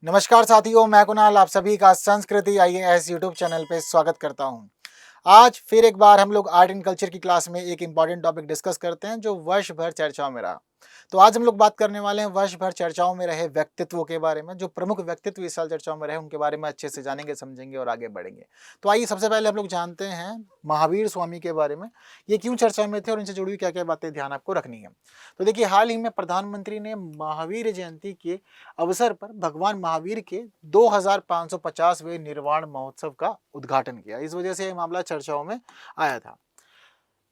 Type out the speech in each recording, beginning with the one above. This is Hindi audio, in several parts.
नमस्कार साथियों, मैं कुणाल आप सभी का संस्कृति आईएएस यूट्यूब चैनल पे स्वागत करता हूं। आज फिर एक बार हम लोग आर्ट एंड कल्चर की क्लास में एक इंपॉर्टेंट टॉपिक डिस्कस करते हैं जो वर्ष भर चर्चाओं में रहा। तो आज हम लोग बात करने वाले हैं वर्ष भर चर्चाओं में रहे व्यक्तित्वों के बारे में। जो प्रमुख व्यक्तित्व इस साल चर्चाओं में रहे उनके बारे में अच्छे से जानेंगे, समझेंगे और आगे बढ़ेंगे। तो आइए सबसे पहले हम लोग जानते हैं महावीर स्वामी के बारे में। ये क्यों चर्चा में थे और इनसे जुड़ी हुई क्या क्या बातें ध्यान आपको रखनी है। तो देखिए, हाल ही में प्रधानमंत्री ने महावीर जयंती के अवसर पर भगवान महावीर के 2550वें निर्वाण महोत्सव का उद्घाटन किया। इस वजह से ये मामला चर्चाओं में आया था।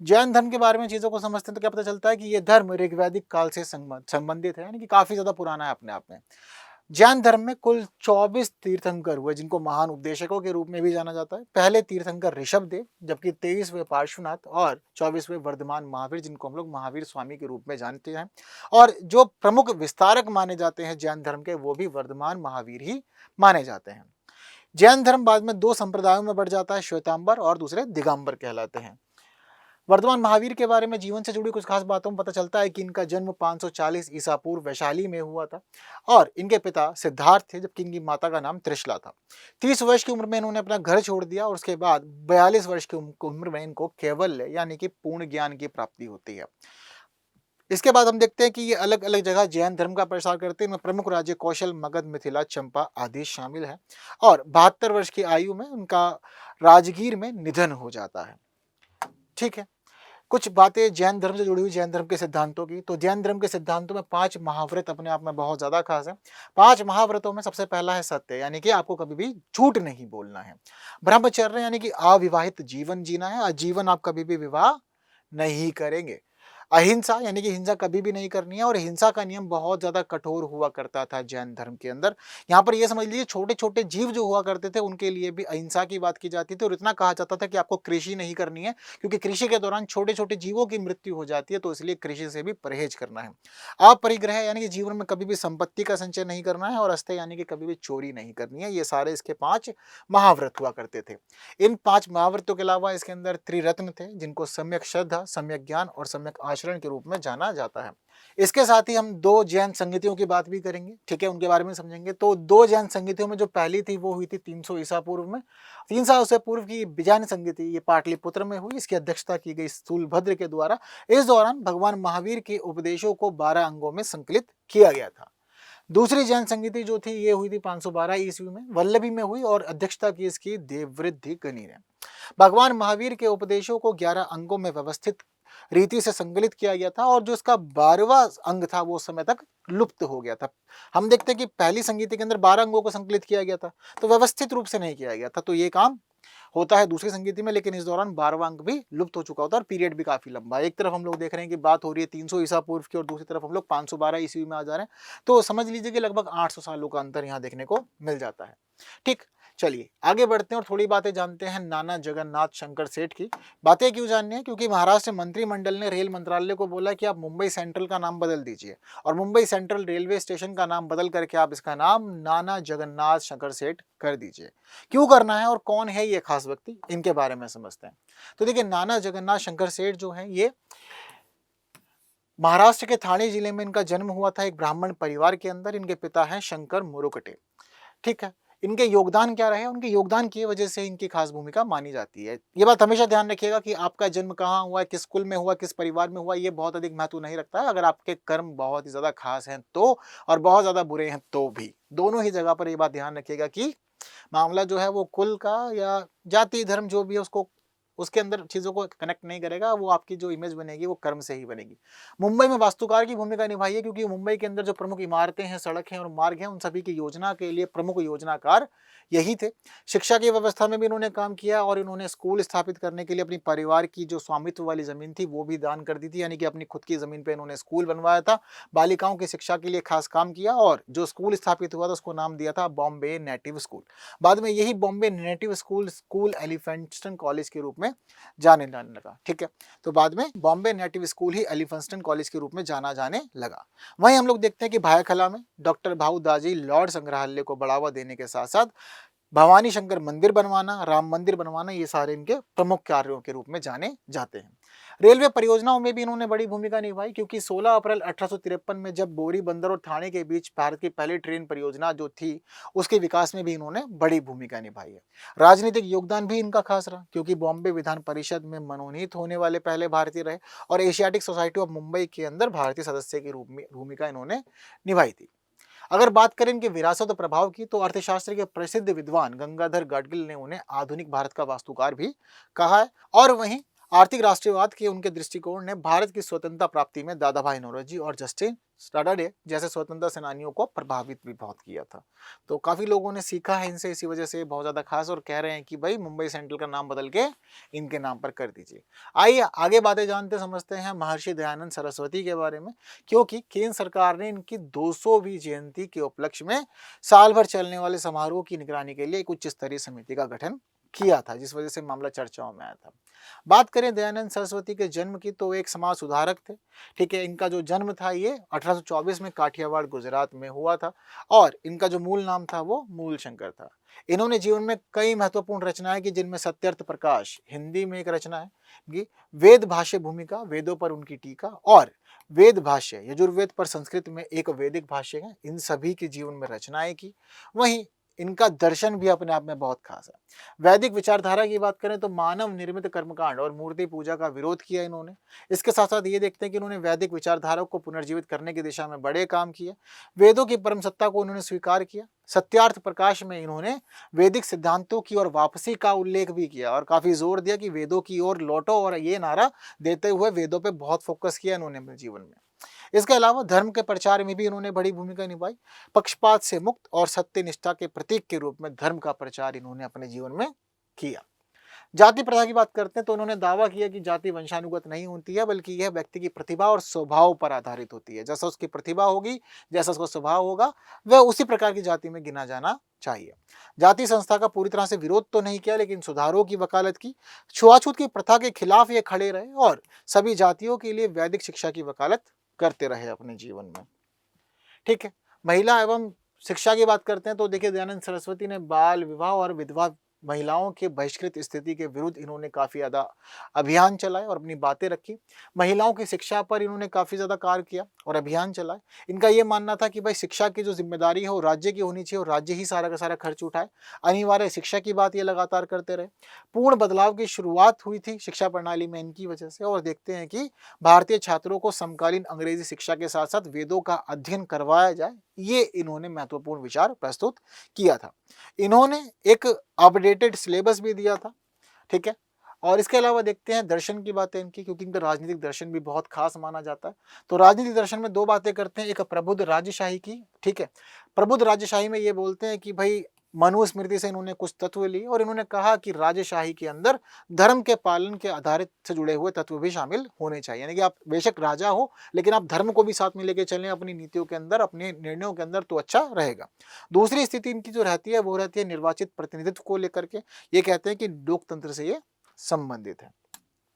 जैन धर्म के बारे में चीजों को समझते हैं तो क्या पता चलता है कि ये धर्म ऋग्वैदिक काल से संबंधित है, यानी कि काफी ज्यादा पुराना है अपने आप में। जैन धर्म में कुल 24 तीर्थंकर हुए जिनको महान उपदेशकों के रूप में भी जाना जाता है। पहले तीर्थंकर ऋषभदेव, जबकि 23वें पार्श्वनाथ और 24वें वर्धमान महावीर जिनको हम लोग महावीर स्वामी के रूप में जानते हैं। और जो प्रमुख विस्तारक माने जाते हैं जैन धर्म के, वो भी वर्धमान महावीर ही माने जाते हैं। जैन धर्म बाद में दो संप्रदायों में बढ़ जाता है, श्वेतांबर और दूसरे दिगंबर कहलाते हैं। वर्तमान महावीर के बारे में जीवन से जुड़ी कुछ खास बातों में पता चलता है कि इनका जन्म 540 ईसा पूर्व वैशाली में हुआ था और इनके पिता सिद्धार्थ थे, जबकि इनकी माता का नाम त्रिशला था। 30 वर्ष की उम्र में इन्होंने अपना घर छोड़ दिया और उसके बाद 42 वर्ष की उम्र में इनको कैवल्य यानी कि पूर्ण ज्ञान की प्राप्ति होती है। इसके बाद हम देखते हैं कि ये अलग अलग जगह जैन धर्म का प्रसार करते हैं। इनमें प्रमुख राज्य कौशल, मगध, मिथिला, चंपा आदि शामिल है और 72 वर्ष की आयु में उनका राजगीर में निधन हो जाता है। ठीक है, कुछ बातें जैन धर्म से जुड़ी हुई जैन धर्म के सिद्धांतों की। तो जैन धर्म के सिद्धांतों में 5 महाव्रत अपने आप में बहुत ज्यादा खास है। 5 महाव्रतों में सबसे पहला है सत्य, यानी कि आपको कभी भी झूठ नहीं बोलना है। ब्रह्मचर्य यानी कि अविवाहित जीवन जीना है, आजीवन आप कभी भी विवाह नहीं करेंगे। अहिंसा यानी कि हिंसा कभी भी नहीं करनी है और हिंसा का नियम बहुत ज्यादा कठोर हुआ करता था जैन धर्म के अंदर। यहाँ पर यह समझ लीजिए, छोटे छोटे जीव जो हुआ करते थे उनके लिए भी अहिंसा की बात की जाती थी और इतना कहा जाता था कि आपको कृषि नहीं करनी है, क्योंकि कृषि के दौरान छोटे छोटे जीवों की मृत्यु हो जाती है, तो इसलिए कृषि से भी परहेज करना है। अपरिग्रह यानी कि जीवन में कभी भी संपत्ति का संचय नहीं करना है और अस्तेय यानी कि कभी भी चोरी नहीं करनी है। ये सारे इसके 5 महाव्रत हुआ करते थे। इन 5 महाव्रतों के अलावा इसके अंदर त्रिरत्न थे जिनको सम्यक श्रद्धा, सम्यक ज्ञान और सम्यक आचरण के रूप में जाना जाता है। इसके साथ ही हम 2 जैन संगतियों की बात भी करेंगे, ठीक है, उनके बारे में समझेंगे। तो 2 जैन संगतियों में जो पहली थी वो हुई थी 300 ईसा पूर्व में। 300 से पूर्व की बिजान संगति ये पाटलिपुत्र में हुई। इसकी अध्यक्षता की गई स्थूलभद्र के द्वारा। इस दौरान भगवान महावीर के उपदेशों को 12 अंगों में संकलित किया गया था। दूसरी जैन संगति जो थी ये हुई थी 512 ईस्वी में, वल्लभी में हुई और अध्यक्षता की इसकी देववृद्धि गणि ने। भगवान महावीर के उपदेशों को 11 अंगों में व्यवस्थित रीति से संकलित किया गया था और जो इसका 12वां अंग था वो उस समय तक लुप्त हो गया था। हम देखते हैं कि पहली संगीति के अंदर 12 अंगों को संकलित किया गया था, तो व्यवस्थित रूप से नहीं किया गया था। तो ये काम होता है दूसरी संगीति में, लेकिन इस दौरान 12वां अंक भी लुप्त हो चुका होता है और पीरियड भी काफी लंबा है। एक तरफ हम लोग देख रहे हैं कि बात हो रही है 300 ईसा पूर्व की और दूसरी तरफ हम लोग 512 ईस्वी में आ जा रहे हैं। तो समझ लीजिए कि लगभग 800 सालों का अंतर यहाँ देखने को मिल जाता है। ठीक, चलिए आगे बढ़ते हैं और थोड़ी बातें जानते हैं नाना जगन्नाथ शंकर सेठ की। बातें क्यों जाननी है? क्योंकि महाराष्ट्र मंत्रिमंडल ने रेल मंत्रालय को बोला कि आप मुंबई सेंट्रल का नाम बदल दीजिए और मुंबई सेंट्रल रेलवे स्टेशन का नाम बदल करके आप इसका नाम नाना जगन्नाथ शंकर सेठ कर दीजिए। क्यों करना है और कौन है ये खास व्यक्ति, इनके बारे में समझते हैं। तो देखिए, नाना जगन्नाथ शंकर सेठ जो है ये महाराष्ट्र के ठाणे जिले में इनका जन्म हुआ था, एक ब्राह्मण परिवार के अंदर। इनके पिता हैं शंकर मुरुकटे। ठीक है, इनके योगदान क्या रहे? उनके योगदान की वजह से इनकी खास भूमिका मानी जाती है। ये बात हमेशा ध्यान रखिएगा कि आपका जन्म कहाँ हुआ है, किस कुल में हुआ, किस परिवार में हुआ, ये बहुत अधिक महत्व नहीं रखता है। अगर आपके कर्म बहुत ही ज्यादा खास हैं तो, और बहुत ज्यादा बुरे हैं तो भी, दोनों ही जगह पर ये बात ध्यान रखिएगा कि मामला जो है वो कुल का या जाति धर्म जो भी है उसको, उसके अंदर चीजों को कनेक्ट नहीं करेगा। वो आपकी जो इमेज बनेगी वो कर्म से ही बनेगी। मुंबई में वास्तुकार की भूमिका निभाई है, क्योंकि मुंबई के अंदर जो प्रमुख इमारतें हैं, सड़क हैं और मार्ग हैं, उन सभी की योजना के लिए प्रमुख योजनाकार यही थे। शिक्षा की व्यवस्था में भी इन्होंने काम किया और इन्होंने स्कूल स्थापित करने के लिए अपनी परिवार की जो स्वामित्व वाली जमीन थी वो भी दान कर दी थी, यानी कि अपनी खुद की जमीन पे इन्होंने स्कूल बनवाया था। बालिकाओं की शिक्षा के लिए खास काम किया और जो स्कूल स्थापित हुआ था उसको नाम दिया था बॉम्बे नेटिव स्कूल। बाद में यही Bombay native school school Elphinstone college के रूप में जाने लगा। ठीक है, तो बाद में बॉम्बे नेटिव स्कूल ही एलिफेंस्टन कॉलेज के रूप में जाना जाने लगा। वहीं हम लोग देखते हैं कि भायखला में डॉक्टर भाऊ दाजी लॉर्ड संग्रहालय को बढ़ावा देने के साथ साथ भवानी शंकर मंदिर बनवाना, राम मंदिर बनवाना, ये सारे इनके प्रमुख कार्यों के रूप में जाने जाते हैं। रेलवे परियोजनाओं में भी इन्होंने बड़ी भूमिका निभाई, क्योंकि 16 अप्रैल 1853 में जब बोरी बंदर और ठाणे के बीच भारत की पहली ट्रेन परियोजना जो थी, उसके विकास में भी इन्होंने बड़ी भूमिका निभाई है। राजनीतिक योगदान भी इनका खास रहा, क्योंकि बॉम्बे विधान परिषद में मनोनीत होने वाले पहले भारतीय रहे और एशियाटिक सोसाइटी ऑफ मुंबई के अंदर भारतीय सदस्य की रूप में भूमिका इन्होंने निभाई थी। अगर बात करें इनकी विरासत और प्रभाव की, तो अर्थशास्त्र के प्रसिद्ध विद्वान गंगाधर गाडगिल ने उन्हें आधुनिक भारत का वास्तुकार भी कहा है। और वहीं आर्थिक राष्ट्रवाद के उनके दृष्टिकोण ने भारत की स्वतंत्रता प्राप्ति में दादा भाई नौरोजी और जस्टिन स्टार्डे जैसे स्वतंत्रता सेनानियों को प्रभावित भी बहुत किया था। तो काफी लोगों ने सीखा है इनसे, इसी वजह से बहुत ज्यादा खास, और कह रहे हैं कि भाई मुंबई सेंट्रल का नाम बदल के इनके नाम पर कर दीजिए। आइए आगे बातें जानते समझते हैं महर्षि दयानंद सरस्वती के बारे में, क्योंकि केंद्र सरकार ने इनकी 200वीं जयंती के उपलक्ष्य में साल भर चलने वाले समारोह की निगरानी के लिए एक उच्च स्तरीय समिति का गठन किया था, जिस वजह से मामला चर्चाओं में आया था। बात करें दयानंद सरस्वती के जन्म की, तो एक समाज सुधारक थे। ठीक है, इनका जो जन्म था ये 1824 में काठियावाड़ गुजरात में हुआ था, और इनका जो मूल नाम था वो मूल शंकर था। इन्होंने जीवन में कई महत्वपूर्ण रचनाएं की, जिनमें सत्यर्थ प्रकाश हिंदी में एक रचना है, वेद भाष्य भूमिका, वेदों पर उनकी टीका, और वेद भाष्य यजुर्वेद पर संस्कृत में एक वैदिक भाष्य है, इन सभी के जीवन में रचनाएं की। वहीं इनका दर्शन भी अपने आप में बहुत खास है। वैदिक विचारधारा की बात करें तो मानव निर्मित कर्मकांड और मूर्ति पूजा का विरोध किया इन्होंने। इसके साथ साथ ये देखते हैं कि इन्होंने वैदिक विचारधारा को पुनर्जीवित करने की दिशा में बड़े काम किए। वेदों की परम सत्ता को उन्होंने स्वीकार किया। सत्यार्थ प्रकाश में इन्होंने वैदिक सिद्धांतों की ओर वापसी का उल्लेख भी किया और काफी जोर दिया कि वेदों की ओर लौटो, और ये नारा देते हुए वेदों पे बहुत फोकस किया इन्होंने अपने जीवन में। इसके अलावा धर्म के प्रचार में भी इन्होंने बड़ी भूमिका निभाई। पक्षपात से मुक्त और सत्य निष्ठा के प्रतीक के रूप में धर्म का प्रचार इन्होंने अपने जीवन में किया। जाति प्रथा की बात करते हैं तो उन्होंने दावा किया कि जाति वंशानुगत नहीं होती है, बल्कि यह व्यक्ति की प्रतिभा और स्वभाव पर आधारित होती है। जैसा उसकी प्रतिभा होगी, जैसा उसका स्वभाव होगा, वह उसी प्रकार की जाति में गिना जाना चाहिए। जाति संस्था का पूरी तरह से विरोध तो नहीं किया, लेकिन सुधारों की वकालत की। छुआछूत की प्रथा के खिलाफ ये खड़े रहे और सभी जातियों के लिए वैदिक शिक्षा की वकालत करते रहे अपने जीवन में। ठीक है, महिला एवं शिक्षा की बात करते हैं तो देखिए, दयानंद सरस्वती ने बाल विवाह और विधवा महिलाओं के बहिष्कृत स्थिति के विरुद्ध इन्होंने काफी ज्यादा अभियान चलाए और अपनी बातें रखी। महिलाओं की शिक्षा पर इन्होंने काफी ज्यादा कार्य किया और अभियान चलाए। इनका ये मानना था कि भाई शिक्षा की जो जिम्मेदारी है वो राज्य की होनी चाहिए और राज्य ही सारा का सारा खर्च उठाए। अनिवार्य शिक्षा की बात ये लगातार करते रहे। पूर्ण बदलाव की शुरुआत हुई थी शिक्षा प्रणाली में इनकी वजह से, और देखते हैं कि भारतीय छात्रों को समकालीन अंग्रेजी शिक्षा के साथ साथ वेदों का अध्ययन करवाया जाए, ये इन्होंने महत्वपूर्ण विचार प्रस्तुत किया था। इन्होंने एक अपडेटेड सिलेबस भी दिया था। ठीक है, और इसके अलावा देखते हैं दर्शन की बातें इनकी, क्योंकि इनका राजनीतिक दर्शन भी बहुत खास माना जाता है। तो राजनीतिक दर्शन में दो बातें करते हैं, एक प्रबुद्ध राजशाही की। ठीक है, प्रबुद्ध राजशाही में ये बोलते हैं कि भाई मनुस्मृति से इन्होंने कुछ तत्व लिए और इन्होंने कहा कि राजशाही के अंदर धर्म के पालन के आधारित से जुड़े हुए तत्व भी शामिल होने चाहिए। यानी कि आप बेशक राजा हो, लेकिन आप धर्म को भी साथ में लेके चलें अपनी नीतियों के अंदर, अपने निर्णयों के अंदर, तो अच्छा रहेगा। दूसरी स्थिति इनकी जो रहती है वो रहती है निर्वाचित प्रतिनिधित्व को लेकर के। ये कहते हैं कि लोकतंत्र से ये संबंधित है।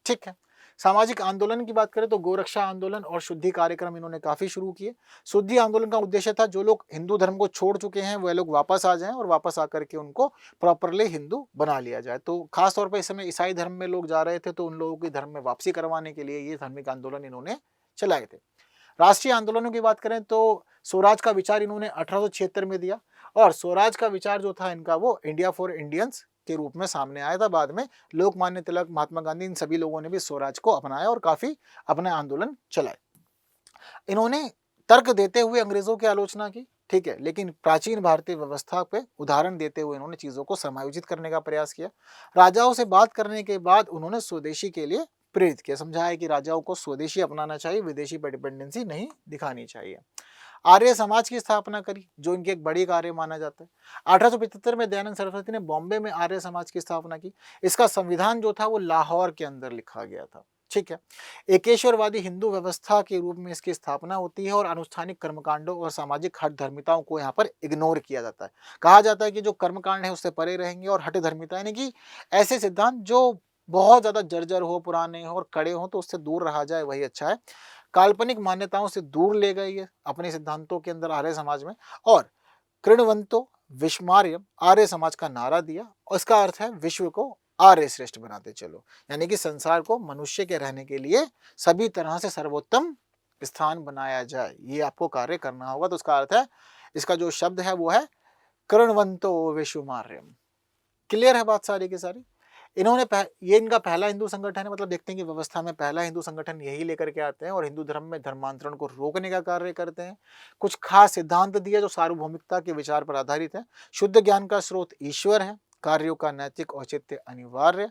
ठीक है, सामाजिक आंदोलन की बात करें तो गोरक्षा आंदोलन और शुद्धि कार्यक्रम इन्होंने काफी शुरू किए। शुद्धि आंदोलन का उद्देश्य था जो लोग हिंदू धर्म को छोड़ चुके हैं वह लोग वापस आ जाएं और वापस आकर के उनको प्रॉपरली हिंदू बना लिया जाए। तो खास तौर पर इस समय ईसाई धर्म में लोग जा रहे थे, तो उन लोगों की धर्म में वापसी करवाने के लिए ये धार्मिक आंदोलन इन्होंने चलाए थे। राष्ट्रीय आंदोलनों की बात करें तो स्वराज का विचार इन्होंने 1876 में दिया, और स्वराज का विचार जो था इनका वो इंडिया फॉर इंडियंस के रूप में सामने आया था। बाद में लोकमान्य तिलक, महात्मा गांधी, इन सभी लोगों ने भी स्वराज को अपनाया और काफी अपने आंदोलन चलाए। इन्होंने तर्क देते हुए अंग्रेजों की आलोचना की। ठीक है, लेकिन प्राचीन भारतीय व्यवस्था पे उदाहरण देते हुए इन्होंने चीजों को समायोजित करने का प्रयास किया। राजाओं से बात करने के बाद उन्होंने स्वदेशी के लिए प्रेरित किया, समझाया कि राजाओं को स्वदेशी अपनाना चाहिए, विदेशी पर डिपेंडेंसी नहीं दिखानी चाहिए। आर्य समाज की स्थापना करी, जो इनके एक बड़ी कार्य माना जाता है। 1875 में दयानंद सरस्वती ने बॉम्बे में आर्य समाज की स्थापना की। इसका संविधान जो था वो लाहौर के अंदर लिखा गया था। ठीक है, एकेश्वरवादी हिंदू व्यवस्था के रूप में इसकी स्थापना होती है और अनुष्ठानिक कर्मकांडों और सामाजिक हठ धर्मिताओं को यहाँ पर इग्नोर किया जाता है। कहा जाता है कि जो कर्मकांड है उससे परे रहेंगे, और हठ धर्मिता यानी कि ऐसे सिद्धांत जो बहुत ज्यादा जर्जर हो, पुराने हो और कड़े हो, तो उससे दूर रहा जाए, वही अच्छा है। काल्पनिक मान्यताओं से दूर ले गई है अपने सिद्धांतों के अंदर आर्य समाज में, और कृणवंतो विस्मार्यम आर्य समाज का नारा दिया, और इसका अर्थ है विश्व को आर्य श्रेष्ठ बनाते चलो। यानी कि संसार को मनुष्य के रहने के लिए सभी तरह से सर्वोत्तम स्थान बनाया जाए, ये आपको कार्य करना होगा। तो उसका अर्थ है, इसका जो शब्द है वो है कृण्वन्तो विश्वमार्यम। क्लियर है बात सारी की सारी। इन्होंने ये इनका पहला हिंदू संगठन है, मतलब देखते हैं कि व्यवस्था में पहला हिंदू संगठन यही लेकर के आते हैं और हिंदू धर्म में धर्मांतरण को रोकने का कार्य करते हैं। कुछ खास सिद्धांत दिए जो सार्वभौमिकता के विचार पर आधारित है। शुद्ध ज्ञान का स्रोत ईश्वर है, कार्यों का नैतिक औचित्य अनिवार्य,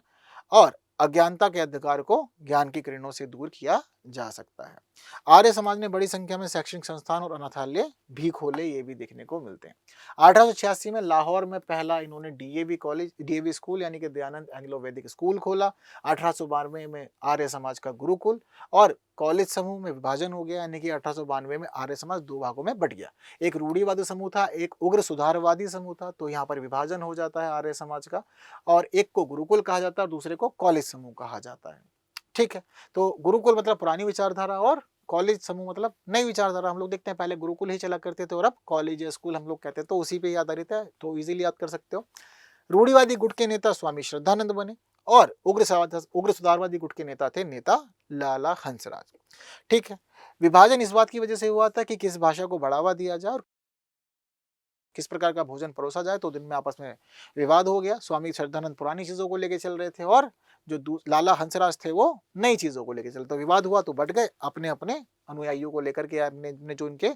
और अज्ञानता के अंधकार को ज्ञान की किरणों से दूर किया जा सकता है। आर्य समाज ने बड़ी संख्या में शैक्षणिक संस्थान और अनाथालय भी खोले, ये भी देखने को मिलते हैं। 1886 में लाहौर में पहला इन्होंने डीएवी कॉलेज, डीएवी स्कूल यानी कि दयानंद एंग्लो वैदिक स्कूल खोला। 1892 में आर्य समाज का गुरुकुल और कॉलेज समूह में विभाजन हो गया, यानी कि 1892 में आर्य समाज दो भागों में बट गया। एक रूढ़िवादी समूह था, एक उग्र सुधारवादी समूह था। तो यहाँ पर विभाजन हो जाता है आर्य समाज का, और एक को गुरुकुल कहा जाता है और दूसरे को कॉलेज समूह कहा जाता है। ठीक है, तो गुरुकुल मतलब पुरानी विचारधारा और कॉलेज समूह मतलब नई विचारधारा। हम लोग देखते हैं पहले गुरुकुल ही चला करते थे और अब कॉलेज या स्कूल हम लोग कहते हैं, तो उसी पे याद आधारित है, तो इजीली याद कर सकते हो। रूढ़िवादी गुट के नेता स्वामी श्रद्धानंद बने और उग्र सुधारवादी गुट के नेता थे नेता लाला हंसराज। ठीक है, विभाजन इस बात की वजह से हुआ था कि किस भाषा को बढ़ावा दिया जाए और किस प्रकार का भोजन परोसा जाए, तो दिन में आपस में विवाद हो गया। स्वामी श्रद्धानंद पुरानी चीजों को लेकर चल रहे थे और जो लाला हंसराज थे वो नई चीजों को लेकर चल, तो विवाद हुआ तो बढ़ गए अपने अपने अनुयायियों को लेकर के, अपने जो इनके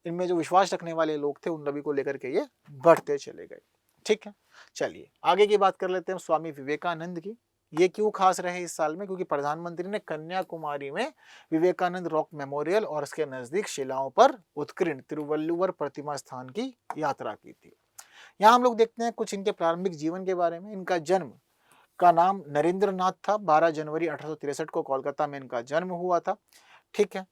इनमें जो विश्वास रखने वाले लोग थे उन सभी को लेकर के ये बढ़ते चले गए। ठीक है, चलिए आगे की बात कर लेते हैं स्वामी विवेकानंद की। ये क्यों खास रहे इस साल में, क्योंकि प्रधानमंत्री ने कन्याकुमारी में विवेकानंद रॉक मेमोरियल और उसके नजदीक शिलाओं पर उत्कीर्ण तिरुवल्लुवर प्रतिमा स्थान की यात्रा की थी। यहाँ हम लोग देखते हैं कुछ इनके प्रारंभिक जीवन के बारे में। इनका जन्म का नाम नरेंद्र नाथ था। 12 जनवरी 1863 को कोलकाता में इनका जन्म हुआ था। ठीक है,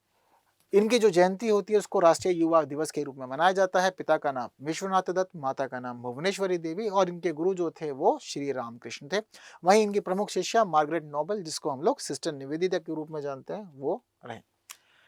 इनकी जो जयंती होती है उसको राष्ट्रीय युवा दिवस के रूप में मनाया जाता है। पिता का नाम विश्वनाथ दत्त, माता का नाम भुवनेश्वरी देवी, और इनके गुरु जो थे वो श्री रामकृष्ण थे। वहीं इनकी प्रमुख शिष्या मार्गरेट नोबल, जिसको हम लोग सिस्टर निवेदिता के रूप में जानते हैं, वो रहे।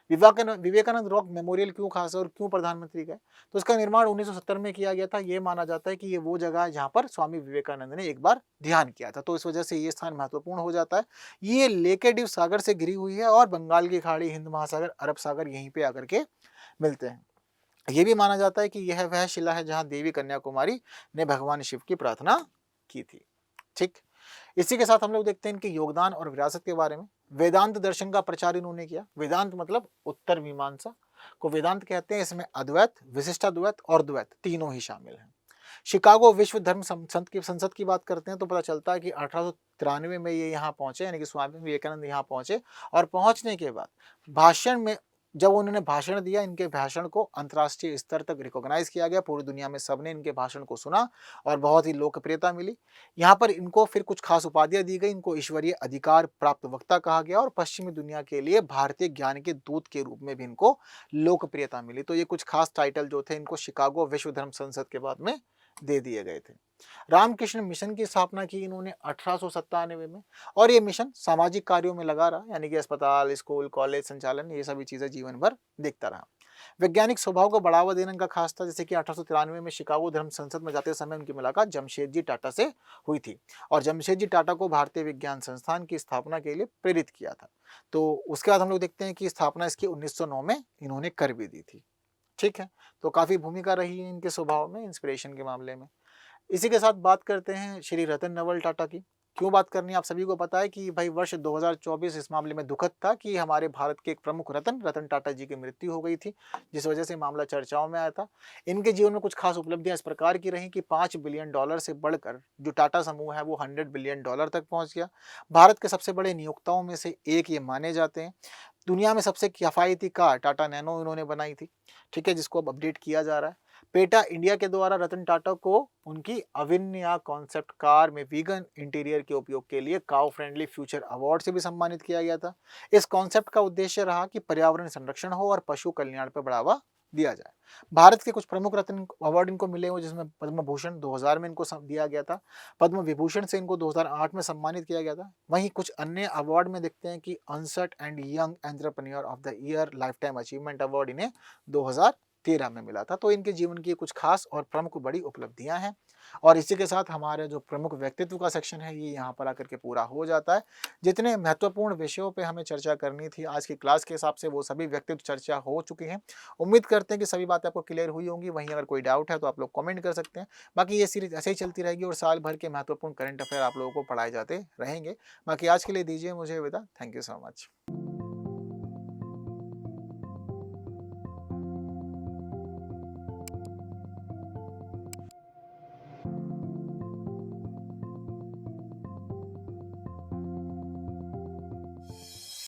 विवेकानंद रॉक मेमोरियल क्यों खास है और क्यों प्रधानमंत्री गए, तो इसका निर्माण 1970 में किया गया था। ये माना जाता है कि ये वो जगह है जहाँ पर स्वामी विवेकानंद ने एक बार ध्यान किया था, तो इस वजह से ये स्थान महत्वपूर्ण हो जाता है। ये लेके द्वीप सागर से घिरी हुई है और बंगाल की खाड़ी, हिंद महासागर, अरब सागर यहीं पे आकर के मिलते हैं। ये भी माना जाता है कि यह वह शिला है जहाँ देवी कन्याकुमारी ने भगवान शिव की प्रार्थना की थी। ठीक, इसी के साथ हम लोग देखते हैं इनके योगदान और विरासत के बारे में। वेदांत दर्शन का प्रचार इन्होंने किया। वेदांत मतलब उत्तर मीमांसा को वेदांत कहते हैं। इसमें अद्वैत, विशिष्टाद्वैत और द्वैत तीनों ही शामिल हैं। शिकागो विश्व धर्म संसद की बात करते हैं तो पता चलता है कि 1893 में ये यहाँ पहुंचे, यानी कि स्वामी विवेकानंद यहाँ पहुंचे, और पहुंचने के बाद भाषण में जब उन्होंने भाषण दिया, इनके भाषण को अंतर्राष्ट्रीय स्तर तक रिकॉग्नाइज किया गया। पूरी दुनिया में सबने इनके भाषण को सुना और बहुत ही लोकप्रियता मिली। यहाँ पर इनको फिर कुछ खास उपाधियां दी गई। इनको ईश्वरीय अधिकार प्राप्त वक्ता कहा गया और पश्चिमी दुनिया के लिए भारतीय ज्ञान के दूत के रूप में भी इनको लोकप्रियता मिली। तो ये कुछ खास टाइटल जो थे इनको शिकागो विश्व धर्म संसद के बाद में दे दिए गए थे। रामकृष्ण मिशन की स्थापना की इन्होंने 1897 में, और ये मिशन सामाजिक कार्यों में लगा रहा, यानी कि अस्पताल, स्कूल, कॉलेज संचालन, ये सभी चीजें जीवन भर देखता रहा। वैज्ञानिक स्वभाव को बढ़ावा देने का खास था, जैसे कि 1893 में शिकागो धर्म संसद में जाते समय उनकी मुलाकात जमशेदजी टाटा से हुई थी और जमशेदजी टाटा को भारतीय विज्ञान संस्थान की स्थापना के लिए प्रेरित किया था। तो उसके बाद हम लोग देखते हैं कि स्थापना इसकी 1909 में इन्होंने कर भी दी थी। ठीक है, तो काफी भूमिका रही है इनके स्वभाव में, इंस्पिरेशन के मामले में। इसी के साथ बात करते हैं श्री रतन नवल टाटा की। क्यों बात करनी है, आप सभी को पता है कि भाई वर्ष 2024 इस मामले में दुखद था कि हमारे भारत के एक प्रमुख रतन टाटा जी की मृत्यु हो गई थी, जिस वजह से मामला चर्चाओं में आया था। इनके जीवन में कुछ खास उपलब्धियां इस प्रकार की रही कि $5 बिलियन से बढ़कर जो टाटा समूह है वो $100 बिलियन तक पहुंच गया। भारत के सबसे बड़े नियोक्ताओं में से एक ये माने जाते हैं। दुनिया में सबसे किफायती कार टाटा नैनो इन्होंने बनाई थी। ठीक है, जिसको अब अपडेट किया जा रहा है। पेटा इंडिया के द्वारा रतन टाटा को उनकी अविन्या कॉन्सेप्ट कार में वीगन इंटीरियर के उपयोग के लिए काउ फ्रेंडली फ्यूचर अवार्ड से भी सम्मानित किया गया था। इस कॉन्सेप्ट का उद्देश्य रहा कि पर्यावरण संरक्षण हो और पशु कल्याण पर बढ़ावा दिया जाए। भारत के कुछ प्रमुख रत्न अवार्ड इनको मिले हुए, जिसमें पद्म भूषण 2000 में इनको दिया गया था। पद्म विभूषण से इनको 2008 में सम्मानित किया गया था। वहीं कुछ अन्य अवार्ड में देखते हैं कि Ernst and Young entrepreneur of the year lifetime achievement award इन्हें 2000 13 में मिला था। तो इनके जीवन की कुछ खास और प्रमुख बड़ी उपलब्धियाँ हैं और इसी के साथ हमारे जो प्रमुख व्यक्तित्व का सेक्शन है ये यहाँ पर आकर के पूरा हो जाता है। जितने महत्वपूर्ण विषयों पे हमें चर्चा करनी थी आज की क्लास के हिसाब से वो सभी व्यक्तित्व चर्चा हो चुकी हैं। उम्मीद करते हैं कि सभी बातें आपको क्लियर हुई होंगी। वहीं अगर कोई डाउट है तो आप लोग कमेंट कर सकते हैं। बाकी ये सीरीज़ ऐसे ही चलती रहेगी और साल भर के महत्वपूर्ण करंट अफेयर आप लोगों को पढ़ाए जाते रहेंगे। बाकी आज के लिए दीजिए मुझे विदा। Thank you so much.